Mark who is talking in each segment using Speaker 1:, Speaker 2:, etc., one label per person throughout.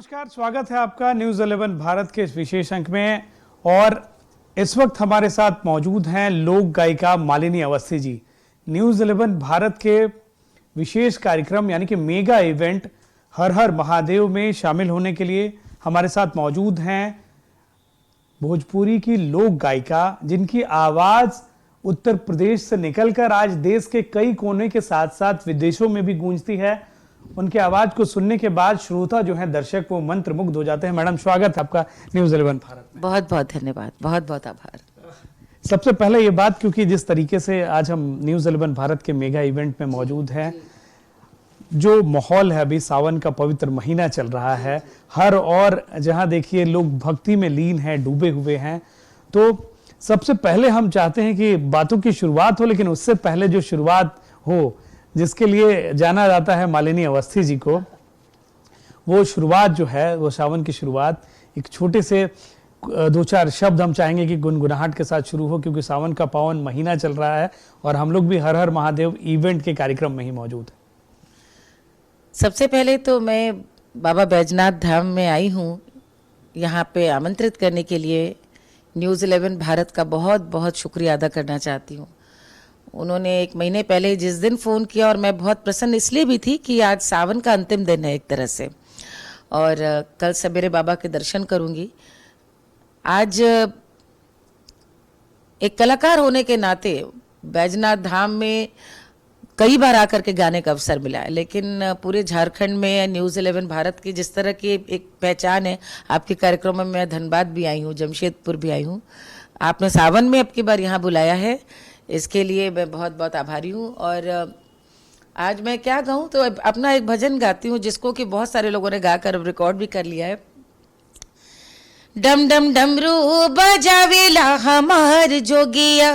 Speaker 1: नमस्कार, स्वागत है आपका न्यूज 11 भारत के इस विशेष अंक में। और इस वक्त हमारे साथ मौजूद हैं लोक गायिका मालिनी अवस्थी जी। न्यूज 11 भारत के विशेष कार्यक्रम यानी कि मेगा इवेंट हर हर महादेव में शामिल होने के लिए हमारे साथ मौजूद हैं भोजपुरी की लोक गायिका, जिनकी आवाज उत्तर प्रदेश से निकलकर आज देश के कई कोने के साथ साथ विदेशों में भी गूंजती है। उनकी आवाज को सुनने के बाद श्रोता जो है, दर्शक, वो मंत्रमुग्ध हो जाते हैं। मैडम, स्वागत है आपका न्यूज 11 भारत में।
Speaker 2: बहुत बहुत धन्यवाद, बहुत बहुत आभार।
Speaker 1: सबसे पहले ये बात, क्योंकि जिस तरीके से आज हम न्यूज 11 भारत के मेगा इवेंट में मौजूद हैं, जो माहौल है, अभी सावन का पवित्र महीना चल रहा है, हर और जहां देखिए लोग भक्ति में लीन हैं, डूबे हुए हैं। तो सबसे पहले हम चाहते हैं कि बातों की शुरुआत हो, लेकिन उससे पहले जो शुरुआत हो, जिसके लिए जाना जाता है मालिनी अवस्थी जी को, वो शुरुआत जो है, वो सावन की शुरुआत एक छोटे से दो चार शब्द हम चाहेंगे कि गुनगुनाहट के साथ शुरू हो, क्योंकि सावन का पावन महीना चल रहा है और हम लोग भी हर हर महादेव इवेंट के कार्यक्रम में ही मौजूद हैं।
Speaker 2: सबसे पहले तो मैं बाबा बैजनाथ धाम में आई हूँ, यहाँ पे आमंत्रित करने के लिए न्यूज़ 11 भारत का बहुत बहुत शुक्रिया अदा करना चाहती हूँ। उन्होंने 1 महीने पहले जिस दिन फ़ोन किया, और मैं बहुत प्रसन्न इसलिए भी थी कि आज सावन का अंतिम दिन है एक तरह से, और कल सवेरे बाबा के दर्शन करूँगी। आज एक कलाकार होने के नाते बैजनाथ धाम में कई बार आकर के गाने का अवसर मिला है, लेकिन पूरे झारखंड में न्यूज़ 11 भारत की जिस तरह की एक पहचान है, आपके कार्यक्रम में मैं धनबाद भी आई हूँ, जमशेदपुर भी आई हूँ। आपने सावन में अब की बार यहाँ बुलाया है, इसके लिए मैं बहुत बहुत आभारी हूँ। और आज मैं क्या गाऊँ, तो अपना एक भजन गाती हूँ जिसको कि बहुत सारे लोगों ने गाकर रिकॉर्ड भी कर लिया है। डम डम डमरू बजावेला हमार जोगिया,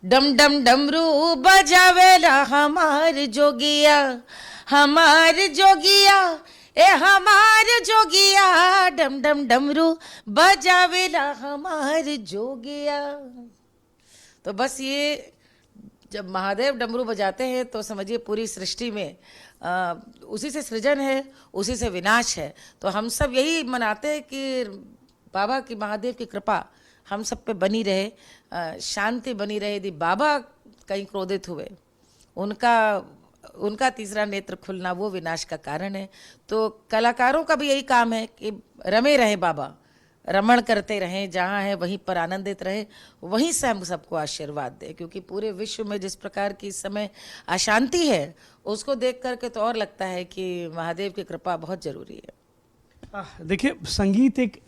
Speaker 2: डम डम डमरू बजावेला हमार जोगिया, हमार जोगिया ए हमार जोगिया, डम डम डमरू बजावेला हमार जोगिया। तो बस ये जब महादेव डमरू बजाते हैं तो समझिए पूरी सृष्टि में उसी से सृजन है, उसी से विनाश है। तो हम सब यही मनाते हैं कि बाबा की, महादेव की कृपा हम सब पे बनी रहे, शांति बनी रहे। यदि बाबा कहीं क्रोधित हुए, उनका तीसरा नेत्र खुलना वो विनाश का कारण है। तो कलाकारों का भी यही काम है कि रमे रहे बाबा, रमण करते रहें, जहाँ है वहीं पर आनंदित रहे, वहीं से हम सबको आशीर्वाद दें। क्योंकि पूरे विश्व में जिस प्रकार की इस समय अशांति है, उसको देख करके तो और लगता है कि महादेव की कृपा बहुत जरूरी है।
Speaker 1: देखिए, संगीत एक,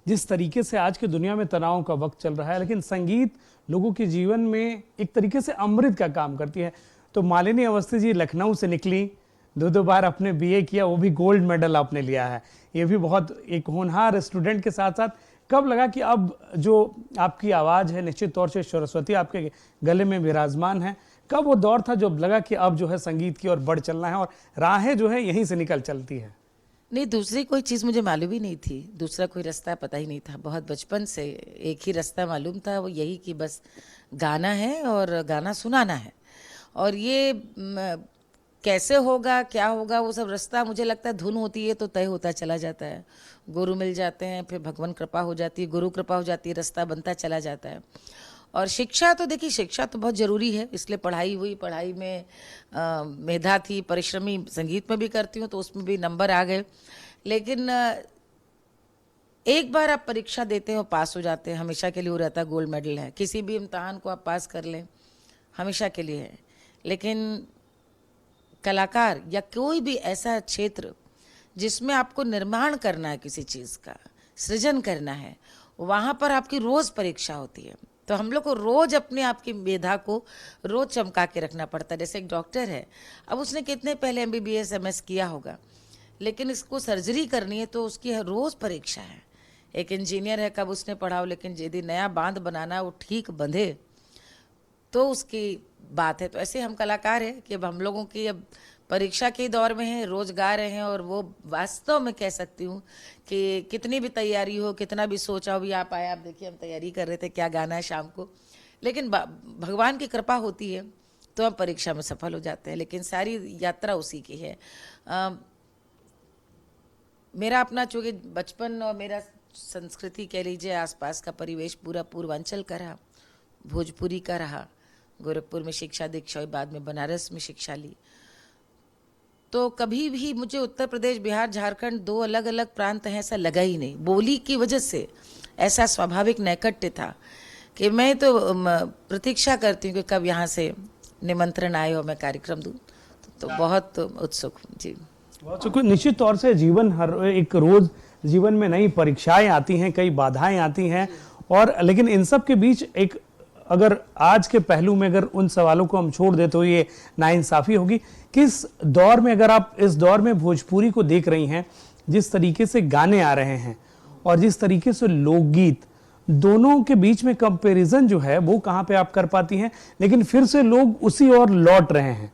Speaker 1: जिस तरीके से आज की दुनिया में तनाव का वक्त चल रहा है, लेकिन संगीत लोगों के जीवन में एक तरीके से अमृत का काम करती है। तो मालिनी अवस्थी जी लखनऊ से निकली, 2 बार आपने बीए किया, वो भी गोल्ड मेडल आपने लिया है। ये भी बहुत एक होनहार स्टूडेंट के साथ साथ कब लगा कि अब जो आपकी आवाज़ है, निश्चित तौर से सरस्वती आपके गले में विराजमान है, कब वो दौर था जब लगा कि अब जो है संगीत की ओर बढ़ चलना है और राहें जो है यहीं से निकल चलती है?
Speaker 2: नहीं, दूसरी कोई चीज़ मुझे मालूम ही नहीं थी, दूसरा कोई रास्ता पता ही नहीं था। बहुत बचपन से एक ही रास्ता मालूम था, वो यही कि बस गाना है और गाना सुनाना है। और ये कैसे होगा, क्या होगा, वो सब रास्ता मुझे लगता है धुन होती है तो तय होता चला जाता है। गुरु मिल जाते हैं, फिर भगवान कृपा हो जाती है, गुरु कृपा हो जाती है, रास्ता बनता चला जाता है। और शिक्षा तो देखिए, शिक्षा तो बहुत ज़रूरी है, इसलिए पढ़ाई हुई, पढ़ाई में मेधा थी, परिश्रमी संगीत में भी करती हूँ तो उसमें भी नंबर आ गए। लेकिन एक बार आप परीक्षा देते हो, पास हो जाते हैं, हमेशा के लिए वो रहता है, गोल्ड मेडल है। किसी भी इम्तहान को आप पास कर लें, हमेशा के लिए है। लेकिन कलाकार या कोई भी ऐसा क्षेत्र जिसमें आपको निर्माण करना है, किसी चीज़ का सृजन करना है, वहाँ पर आपकी रोज़ परीक्षा होती है। तो हम लोग को रोज़ अपने आप की मेधा को रोज़ चमका के रखना पड़ता है। जैसे एक डॉक्टर है, अब उसने कितने पहले MBBS MS किया होगा, लेकिन इसको सर्जरी करनी है तो उसकी रोज़ परीक्षा है। एक इंजीनियर है, कब उसने पढ़ा हो, लेकिन यदि नया बांध बनाना वो ठीक बंधे तो उसकी बात है। तो ऐसे हम कलाकार हैं कि अब हम लोगों की अब परीक्षा के दौर में है, रोज गा रहे हैं। और वो वास्तव में कह सकती हूँ कि कितनी भी तैयारी हो, कितना भी सोचा हो, भी आप आए, आप देखिए हम तैयारी कर रहे थे क्या गाना है शाम को, लेकिन भगवान की कृपा होती है तो हम परीक्षा में सफल हो जाते हैं। लेकिन सारी यात्रा उसी की है। मेरा अपना चूँकि बचपन और मेरा संस्कृति कह लीजिए आसपास का परिवेश पूरा पूर्वांचल का रहा, भोजपुरी का रहा। गोरखपुर में शिक्षा दीक्षा हुई, बाद में बनारस में शिक्षा ली। तो कभी भी मुझे उत्तर प्रदेश, बिहार, झारखंड 2 अलग अलग प्रांत हैं ऐसा लगा ही नहीं। बोली की वजह से ऐसा स्वाभाविक नैकट्य था कि मैं तो प्रतीक्षा करती हूँ कि कब यहाँ से निमंत्रण आए और मैं कार्यक्रम दूँ। तो बहुत उत्सुक हूँ जी।
Speaker 1: बहुत शुक्रिया। निश्चित तौर से जीवन हर एक रोज जीवन में नई परीक्षाएं आती हैं, कई बाधाएं आती हैं, और लेकिन इन सब के बीच एक अगर आज के पहलू में अगर उन सवालों को हम छोड़ दे तो ये नाइंसाफी होगी। किस दौर में, अगर आप इस दौर में भोजपुरी को देख रही हैं, जिस तरीके से गाने आ रहे हैं और जिस तरीके से लोकगीत, दोनों के बीच में कंपैरिजन जो है वो कहाँ पे आप कर पाती हैं? लेकिन फिर से लोग उसी ओर लौट रहे हैं।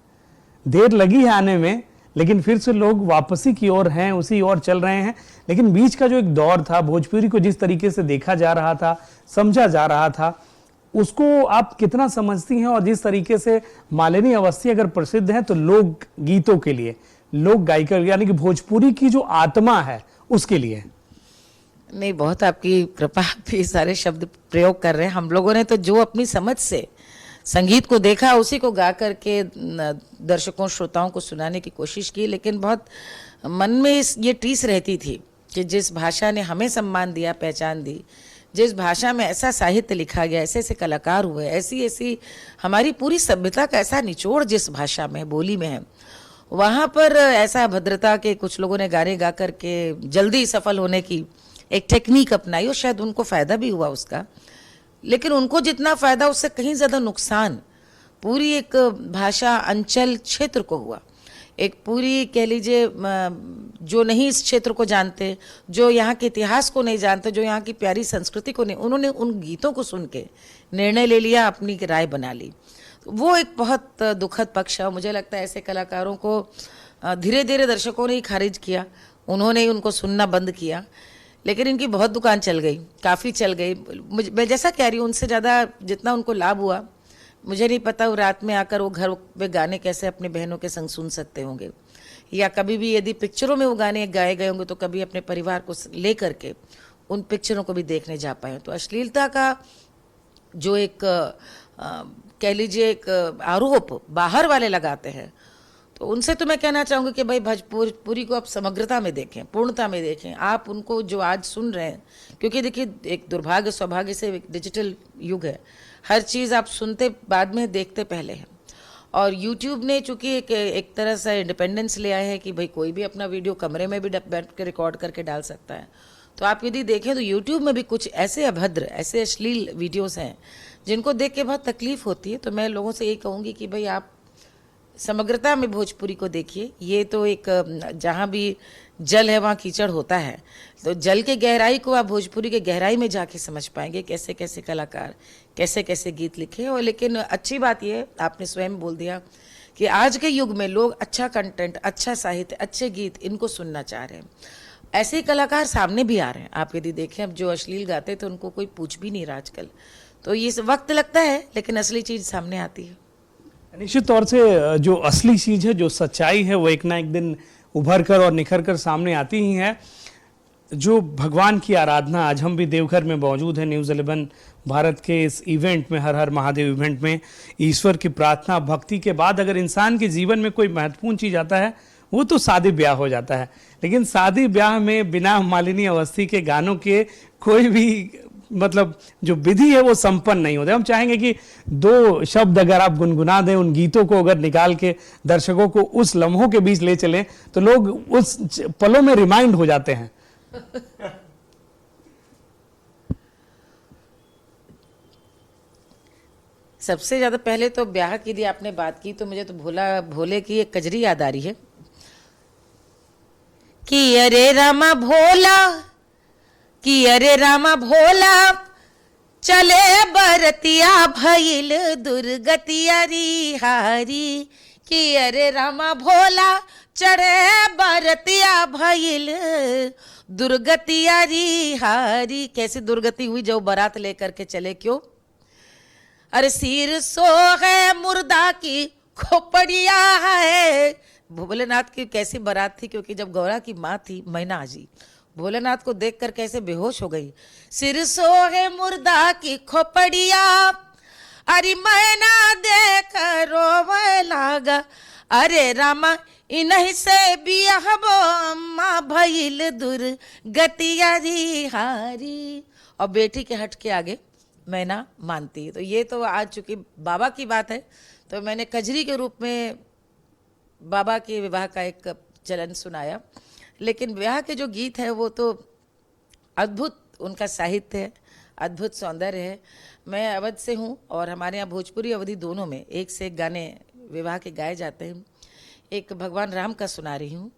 Speaker 1: देर लगी है आने में, लेकिन फिर से लोग वापसी की ओर हैं, उसी ओर चल रहे हैं। लेकिन बीच का जो एक दौर था, भोजपुरी को जिस तरीके से देखा जा रहा था, समझा जा रहा था, उसको आप कितना समझती हैं? और जिस तरीके से मालिनी अवस्थी अगर प्रसिद्ध है तो लोक गीतों के लिए, लोक गायिका यानी कि भोजपुरी की जो आत्मा है उसके लिए।
Speaker 2: नहीं, बहुत आपकी कृपा, आप ये सारे शब्द प्रयोग कर रहे हैं। हम लोगों ने तो जो अपनी समझ से संगीत को देखा उसी को गा करके दर्शकों श्रोताओं को सुनाने की कोशिश की। लेकिन बहुत मन में ये टीस रहती थी कि जिस भाषा ने हमें सम्मान दिया, पहचान दी, जिस भाषा में ऐसा साहित्य लिखा गया, ऐसे ऐसे कलाकार हुए, ऐसी ऐसी हमारी पूरी सभ्यता का ऐसा निचोड़ जिस भाषा में, बोली में है, वहाँ पर ऐसा अभद्रता के कुछ लोगों ने गाने गा करके जल्दी सफल होने की एक टेक्निक अपनाई, और शायद उनको फ़ायदा भी हुआ उसका। लेकिन उनको जितना फ़ायदा उससे कहीं ज़्यादा नुकसान पूरी एक भाषा अंचल क्षेत्र को हुआ। एक पूरी कह लीजिए जो नहीं इस क्षेत्र को जानते, जो यहाँ के इतिहास को नहीं जानते, जो यहाँ की प्यारी संस्कृति को नहीं, उन्होंने उन गीतों को सुन के निर्णय ले लिया, अपनी राय बना ली। वो एक बहुत दुखद पक्ष है। मुझे लगता है ऐसे कलाकारों को धीरे धीरे दर्शकों ने ही खारिज किया, उन्होंने ही उनको सुनना बंद किया। लेकिन इनकी बहुत दुकान चल गई, काफ़ी चल गई। मैं जैसा कह रही हूँ, उनसे ज़्यादा जितना उनको लाभ हुआ, मुझे नहीं पता वो रात में आकर वो घर पे गाने कैसे अपने बहनों के संग सुन सकते होंगे, या कभी भी यदि पिक्चरों में वो गाने गाए गए होंगे तो कभी अपने परिवार को ले करके उन पिक्चरों को भी देखने जा पाए। तो अश्लीलता का जो एक कह लीजिए एक आरोप बाहर वाले लगाते हैं, तो उनसे तो मैं कहना चाहूँगी कि भाई भोजपुरी को आप समग्रता में देखें, पूर्णता में देखें। आप उनको जो आज सुन रहे हैं, क्योंकि देखिए एक दुर्भाग्य सौभाग्य से एक डिजिटल युग है, हर चीज़ आप सुनते बाद में, देखते पहले हैं। और YouTube ने चूँकि एक तरह से इंडिपेंडेंस ले आए हैं कि भाई कोई भी अपना वीडियो कमरे में भी बैठ के रिकॉर्ड करके डाल सकता है। तो आप यदि देखें तो YouTube में भी कुछ ऐसे अभद्र, ऐसे अश्लील वीडियोस हैं जिनको देख के बहुत तकलीफ होती है। तो मैं लोगों से यही कहूँगी कि भाई आप समग्रता में भोजपुरी को देखिए। ये तो एक जहाँ भी जल है वहाँ कीचड़ होता है, तो जल के गहराई को आप भोजपुरी के गहराई में जाके समझ पाएंगे, कैसे कैसे कलाकार कैसे कैसे गीत लिखे। और लेकिन अच्छी बात ये, आपने स्वयं बोल दिया कि आज के युग में लोग अच्छा कंटेंट, अच्छा साहित्य, अच्छे गीत, इनको सुनना चाह रहे हैं। ऐसे ही कलाकार सामने भी आ रहे हैं। आप यदि देखें, अब जो अश्लील गाते थे उनको कोई पूछ भी नहीं रहा आजकल। तो ये वक्त लगता है, लेकिन असली चीज़ सामने आती है।
Speaker 1: निश्चित तौर से जो असली चीज है, जो सच्चाई है, वो एक ना एक दिन उभर कर और निखर कर सामने आती ही है। जो भगवान की आराधना, आज हम भी देवघर में मौजूद हैं न्यूज़ 11 भारत के इस इवेंट में, हर हर महादेव इवेंट में। ईश्वर की प्रार्थना भक्ति के बाद अगर इंसान के जीवन में कोई महत्वपूर्ण चीज आता है, वो तो शादी ब्याह हो जाता है। लेकिन शादी ब्याह में बिना मालिनी अवस्थी के गानों के कोई भी मतलब जो विधि है वो संपन्न नहीं होता। हम चाहेंगे कि 2 शब्द अगर आप गुनगुना दें, उन गीतों को अगर निकाल के दर्शकों को उस लम्हों के बीच ले चलें, तो लोग उस पलों में रिमाइंड हो जाते हैं।
Speaker 2: सबसे ज्यादा पहले तो ब्याह की यदि आपने बात की तो मुझे तो भोले की एक कजरी याद आ रही है कि अरे रामा भोला, कि अरे रामा भोला, चले बरतिया भइल दुर्गतिया री हारी। कि अरे रामा भोला, चढ़े बरतिया भइल दुर्गतिया री हारी। कैसी दुर्गति हुई जो बारात लेकर के चले, क्यों? अरे सिर सो है मुर्दा की खोपड़िया है, भोलेनाथ की कैसी बारात थी, क्योंकि जब गौरा की माँ थी मैना जी, भोलेनाथ को देखकर कैसे बेहोश हो गई। सिर सोहे मुर्दा की खोपड़िया, अरे मैना देख रोवे लागा, अरे रामा इन्हीं से बियाहबो अम्मा भइल दुर्गतिया री हारी। और बेटी के हट के आगे मैना मानती है। तो ये तो आज चूंकि बाबा की बात है, तो मैंने कजरी के रूप में बाबा के विवाह का एक चलन सुनाया। लेकिन विवाह के जो गीत है वो तो अद्भुत, उनका साहित्य है, अद्भुत सौंदर्य है। मैं अवध से हूँ और हमारे यहाँ भोजपुरी अवधी दोनों में एक से एक गाने विवाह के गाए जाते हैं। एक भगवान राम का सुना रही हूँ।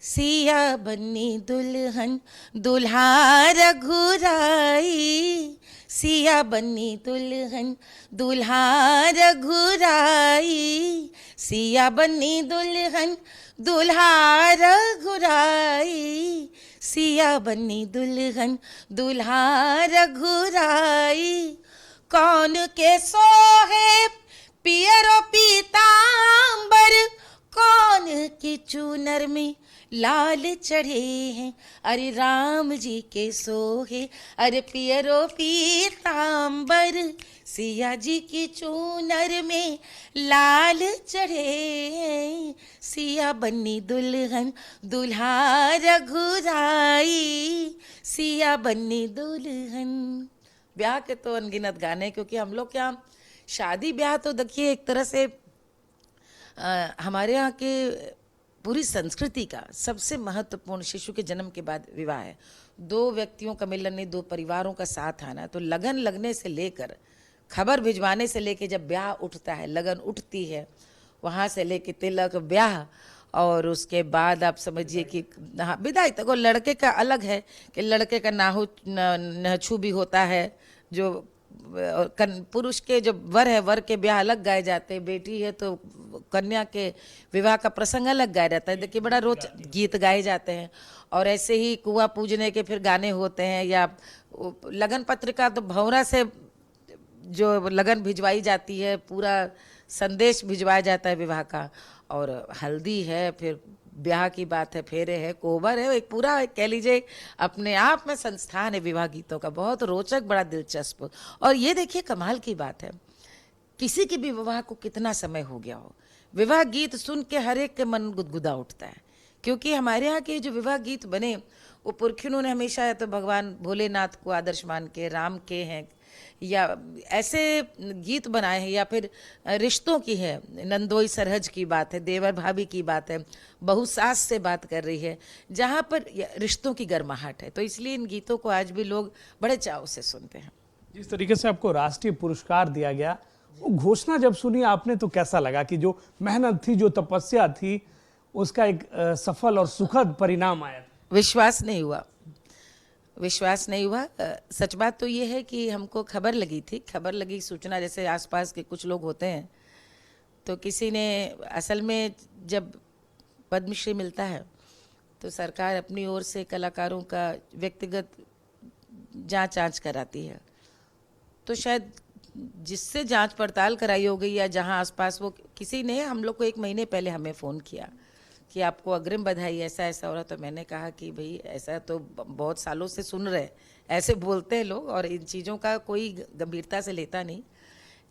Speaker 2: सिया बन्नी दुल्हन दुल्हा रघुराई, सिया बन्नी दुल्हन दुल्हा रघुराई, सिया बन्नी दुल्हन दुल्हा रघुराई, सिया बन्नी दुल्हन दुल्हा रघुराई। कौन के सोहे पियरो पीतांबर, कौन की चूनर में लाल चढ़े हैं, अरे राम जी के सोहे अरे पियरो पीतांबर, सिया जी की चूनर में लाल चढ़े हैं, सिया बन्नी दुल्हन दुल्हा रघुराई, सिया बन्नी दुल्हन। ब्याह के तो अनगिनत गाने, क्योंकि हम लोग क्या शादी ब्याह तो देखिए एक तरह से हमारे यहाँ के पूरी संस्कृति का सबसे महत्वपूर्ण, शिशु के जन्म के बाद विवाह है। दो व्यक्तियों का मिलन नहीं, दो परिवारों का साथ आना। तो लगन लगने से लेकर, खबर भिजवाने से लेकर जब ब्याह उठता है, लगन उठती है, वहाँ से लेकर तिलक, ब्याह, और उसके बाद आप समझिए कि हाँ विदाई तक। और लड़के का अलग है कि लड़के का नहछू भी होता है, जो पुरुष के जो वर है, वर के ब्याह अलग गाए जाते हैं, बेटी है तो कन्या के विवाह का प्रसंग अलग गाया जाता है। देखिए बड़ा रोच गीत गाए जाते हैं। और ऐसे ही कुआं पूजने के फिर गाने होते हैं, या लगन पत्रिका तो भंवरा से जो लगन भिजवाई जाती है, पूरा संदेश भिजवाया जाता है विवाह का। और हल्दी है, फिर ब्याह की बात है, फेरे है, कोबर है, एक पूरा कह लीजिए अपने आप में संस्थान है विवाह गीतों का, बहुत रोचक, बड़ा दिलचस्प। और ये देखिए कमाल की बात है, किसी के भी विवाह को कितना समय हो गया हो, विवाह गीत सुन के हर एक के मन गुदगुदा उठता है। क्योंकि हमारे यहाँ के जो विवाह गीत बने वो पुरखियों ने हमेशा या तो भगवान भोलेनाथ को आदर्श मान के, राम के हैं, या ऐसे गीत बनाए हैं, या फिर रिश्तों की है, नंदोई सरहज की बात है, देवर भाभी की बात है, बहू सास से बात कर रही है, जहाँ पर रिश्तों की गर्माहट है। तो इसलिए इन गीतों को आज भी लोग बड़े चाव से सुनते हैं।
Speaker 1: जिस तरीके से आपको राष्ट्रीय पुरस्कार दिया गया, वो घोषणा जब सुनी आपने तो कैसा लगा कि जो मेहनत थी, जो तपस्या थी, उसका एक सफल और सुखद परिणाम आया?
Speaker 2: विश्वास नहीं हुआ, विश्वास नहीं हुआ। सच बात तो ये है कि हमको खबर लगी थी, खबर लगी, सूचना, जैसे आसपास के कुछ लोग होते हैं, तो किसी ने, असल में जब पद्मश्री मिलता है तो सरकार अपनी ओर से कलाकारों का व्यक्तिगत जांच कराती है। तो शायद जिससे जांच पड़ताल कराई हो गई, या जहां आसपास, वो किसी ने हम लोग को 1 महीने पहले हमें फ़ोन किया कि आपको अग्रिम बधाई, ऐसा ऐसा हो रहा। तो मैंने कहा कि भाई ऐसा तो बहुत सालों से सुन रहे, ऐसे बोलते हैं लोग और इन चीज़ों का कोई गंभीरता से लेता नहीं।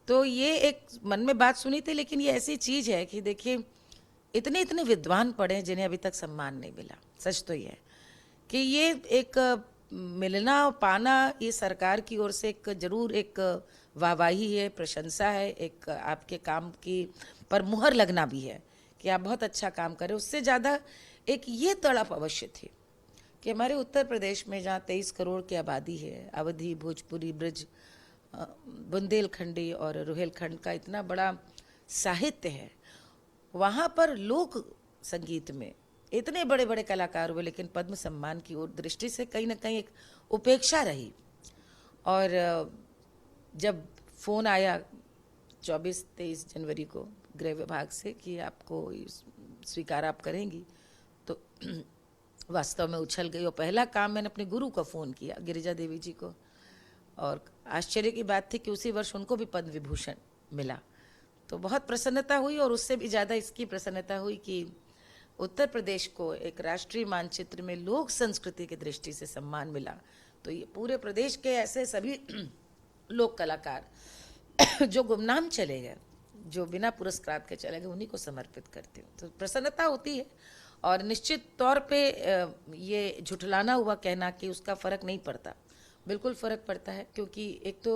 Speaker 2: तो ये एक मन में बात सुनी थी, लेकिन ये ऐसी चीज़ है कि देखिए इतने इतने विद्वान पढ़े जिन्हें अभी तक सम्मान नहीं मिला। सच तो ये है कि ये एक मिलना पाना, ये सरकार की ओर से एक जरूर एक वाहवाही है, प्रशंसा है, एक आपके काम की पर मुहर लगना भी है कि आप बहुत अच्छा काम करें। उससे ज़्यादा एक ये तड़प अवश्य थी कि हमारे उत्तर प्रदेश में जहाँ 23 करोड़ की आबादी है, अवधी, भोजपुरी, ब्रज, बुंदेलखंडी और रुहेलखंड का इतना बड़ा साहित्य है, वहाँ पर लोक संगीत में इतने बड़े बड़े कलाकार हुए, लेकिन पद्म सम्मान की ओर दृष्टि से कहीं ना कहीं एक उपेक्षा रही। और जब फ़ोन आया 24-23 जनवरी को गृह विभाग से कि आपको स्वीकार आप करेंगी, तो वास्तव में उछल गई। और पहला काम मैंने अपने गुरु को फ़ोन किया, गिरिजा देवी जी को, और आश्चर्य की बात थी कि उसी वर्ष उनको भी पद्म विभूषण मिला। तो बहुत प्रसन्नता हुई, और उससे भी ज़्यादा इसकी प्रसन्नता हुई कि उत्तर प्रदेश को एक राष्ट्रीय मानचित्र में लोक संस्कृति की दृष्टि से सम्मान मिला। तो ये पूरे प्रदेश के ऐसे सभी लोक कलाकार जो गुमनाम चले गए, जो बिना पुरस्कार के चले गए, उन्हीं को समर्पित करती हूँ। तो प्रसन्नता होती है, और निश्चित तौर पे ये झुठलाना हुआ कहना कि उसका फ़र्क नहीं पड़ता, बिल्कुल फ़र्क पड़ता है, क्योंकि एक तो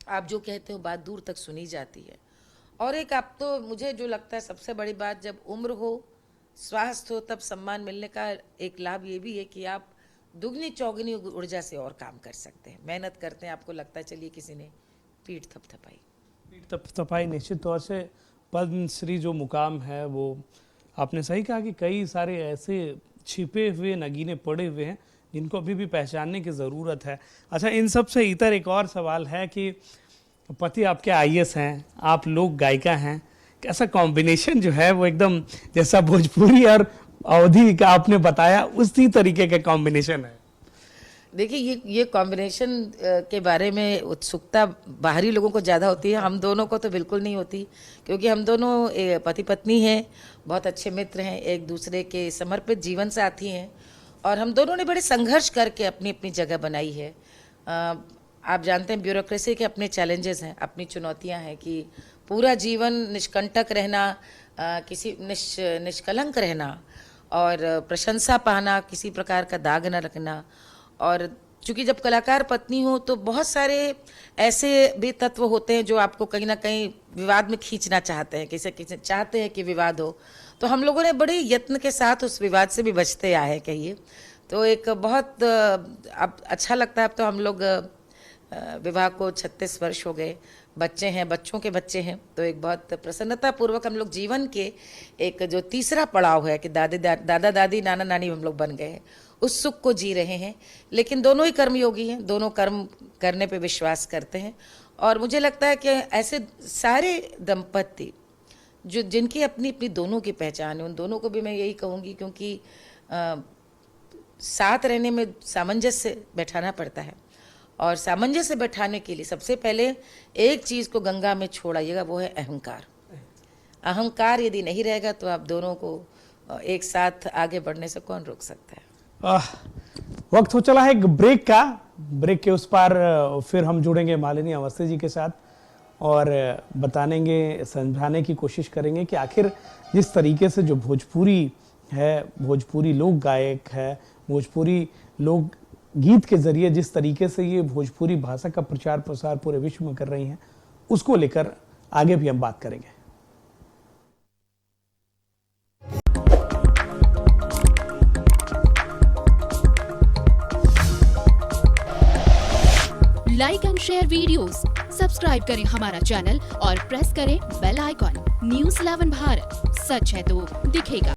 Speaker 2: आप जो कहते हो बात दूर तक सुनी जाती है, और एक आप तो मुझे जो लगता है सबसे बड़ी बात, जब उम्र हो, स्वास्थ्य हो, तब सम्मान मिलने का एक लाभ ये भी है कि आप दुगनी चौगनी ऊर्जा से और काम कर सकते हैं, मेहनत करते हैं, आपको लगता है चलिए किसी ने पीठ थपथपाई।
Speaker 1: पीठ थपथपाई, निश्चित तौर से पद्मश्री जो मुकाम है वो आपने सही कहा कि कई सारे ऐसे छिपे हुए नगीने पड़े हुए हैं जिनको अभी भी पहचानने की ज़रूरत है। अच्छा, इन सब से इतर एक और सवाल है कि पति आपके आईएएस हैं, आप लोक गायिका हैं, कैसा कॉम्बिनेशन जो है वो एकदम जैसा भोजपुरी और अवधी का आपने बताया उसी तरीके का कॉम्बिनेशन है।
Speaker 2: देखिए, ये कॉम्बिनेशन के बारे में उत्सुकता बाहरी लोगों को ज़्यादा होती है, हम दोनों को तो बिल्कुल नहीं होती, क्योंकि हम दोनों पति पत्नी हैं, बहुत अच्छे मित्र हैं, एक दूसरे के समर्पित जीवन साथी हैं, और हम दोनों ने बड़े संघर्ष करके अपनी अपनी जगह बनाई है। आप जानते हैं ब्यूरोक्रेसी के अपने चैलेंजेस हैं, अपनी चुनौतियां हैं कि पूरा जीवन निष्कंटक रहना, किसी निष्कलंक रहना, और प्रशंसा पाना, किसी प्रकार का दाग न रखना। और चूंकि जब कलाकार पत्नी हो तो बहुत सारे ऐसे भी तत्व होते हैं जो आपको कहीं ना कहीं विवाद में खींचना चाहते हैं, किसी चाहते हैं कि विवाद हो, तो हम लोगों ने बड़े यत्न के साथ उस विवाद से भी बचते आए हैं, कहिए। तो एक बहुत अब अच्छा लगता है। अब तो हम लोग विवाह को 36 वर्ष हो गए, बच्चे हैं, बच्चों के बच्चे हैं, तो एक बहुत प्रसन्नता पूर्वक हम लोग जीवन के एक जो तीसरा पड़ाव है कि दादा दादी नाना नानी हम लोग बन गए हैं, उस सुख को जी रहे हैं। लेकिन दोनों ही कर्मयोगी हैं, दोनों कर्म करने पे विश्वास करते हैं, और मुझे लगता है कि ऐसे सारे दंपति जो जिनकी अपनी अपनी दोनों की पहचान है, उन दोनों को भी मैं यही कहूँगी, क्योंकि साथ रहने में सामंजस्य बैठाना पड़ता है, और सामंजस्य बैठाने के लिए सबसे पहले एक चीज़ को गंगा में छोड़ाइएगा, वो है अहंकार। अहंकार यदि नहीं रहेगा तो आप दोनों को एक साथ आगे बढ़ने से कौन रोक सकता है।
Speaker 1: वक्त हो चला है एक ब्रेक का। ब्रेक के उस पार फिर हम जुड़ेंगे मालिनी अवस्थी जी के साथ और बतानेंगे, समझाने की कोशिश करेंगे कि आखिर जिस तरीके से जो भोजपुरी है, भोजपुरी लोक गायक है, भोजपुरी लोक गीत के जरिए जिस तरीके से ये भोजपुरी भाषा का प्रचार प्रसार पूरे विश्व में कर रही हैं, उसको लेकर आगे भी हम बात करेंगे।
Speaker 3: Like and share videos, subscribe करें हमारा चैनल और प्रेस करें बेल आइकॉन। न्यूज़ 11 भारत, सच है तो दिखेगा।